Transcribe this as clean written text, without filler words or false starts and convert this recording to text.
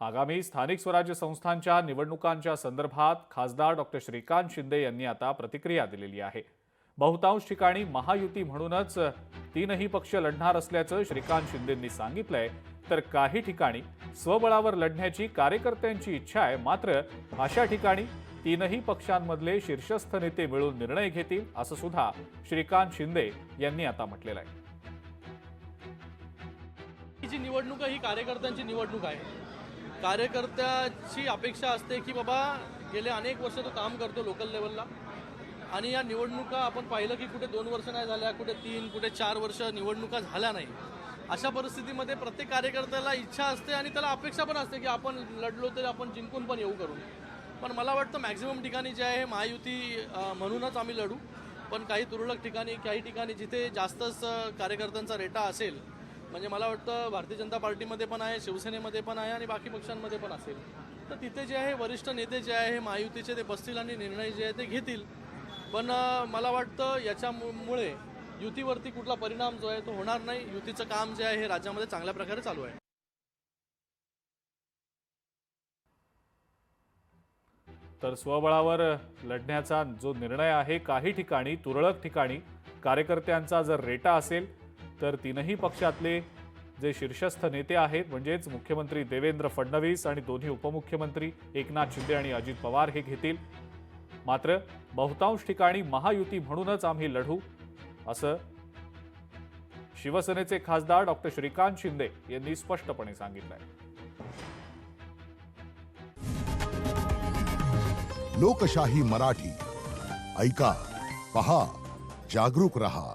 आगामी स्थानिक स्वराज्य संस्थांच्या निवडणुकांच्या संदर्भात खासदार डॉक्टर श्रीकांत शिंदे यांनी आता प्रतिक्रिया दिलेली आहे। बहुतांश ठिकाणी महायुती म्हणूनच तीनही पक्ष लढणार असल्याचं श्रीकांत शिंदेंनी सांगितलंय, तर काही ठिकाणी स्वबळावर लढण्याची कार्यकर्त्यांची इच्छा आहे। मात्र अशा ठिकाणी तीनही पक्षांमधले शीर्षस्थ नेते मिळून निर्णय घेतील, असं सुद्धा श्रीकांत शिंदे यांनी आता म्हटलेलं आहे। ही निवडणूक ही कार्यकर्त्यांची निवडणूक आहे। कार्यकर्त्याची अपेक्षा असते की बाबा गेले अनेक वर्ष तो काम करतो लोकल लेवलला, आणि या निवडणुका आपण पाहिलं की कुठे 2 वर्ष नाही झाल्या, कुठे 3, कुठे 4 वर्ष निवडणुका झाल्या नाही। अशा परिस्थितीमध्ये प्रत्येक कार्यकर्त्याला इच्छा असते आणि त्याला अपेक्षा पण असते की आपण लढलो तर आपण जिंकून पण येऊ करून। पण मला वाटतं मॅक्झिमम ठिकाणी जे आहे महायुती म्हणूनच आम्ही लढू, पण काही तुरळक ठिकाणी, काही ठिकाणी जिथे जास्तच कार्यकर्त्यांचा रेटा असेल, म्हणजे मला वाटतं भारतीय जनता पार्टीमध्ये पण आहे, शिवसेनेमध्ये पण आहे आणि बाकी पक्षांमध्ये पण असेल, तर तिथे जे आहे वरिष्ठ नेते जे आहे महायुतीचे ते बसतील आणि निर्णय जे आहे ते घेतील। पण मला वाटतं याच्यामुळे युतीवरती कुठला परिणाम जो आहे तो होणार नाही। युतीचं काम जे आहे हे राज्यामध्ये चांगल्या प्रकारे चालू आहे। तर स्वबळावर लढण्याचा जो निर्णय आहे, काही ठिकाणी तुरळक ठिकाणी कार्यकर्त्यांचा जर रेटा असेल तर तीनही पक्षातले जे शीर्षस्थ नेते आहेत, म्हणजेच मुख्यमंत्री देवेंद्र फडणवीस आणि दोन्ही उपमुख्यमंत्री एकनाथ शिंदे आणि अजित पवार हे घेतील। मात्र बहुतांश ठिकाणी महायुती म्हणूनच आम्ही लढू, असं शिवसेनेचे खासदार डॉक्टर श्रीकांत शिंदे यांनी स्पष्टपणे सांगितलंय। लोकशाही मराठी ऐका, पहा, जागरूक रहा।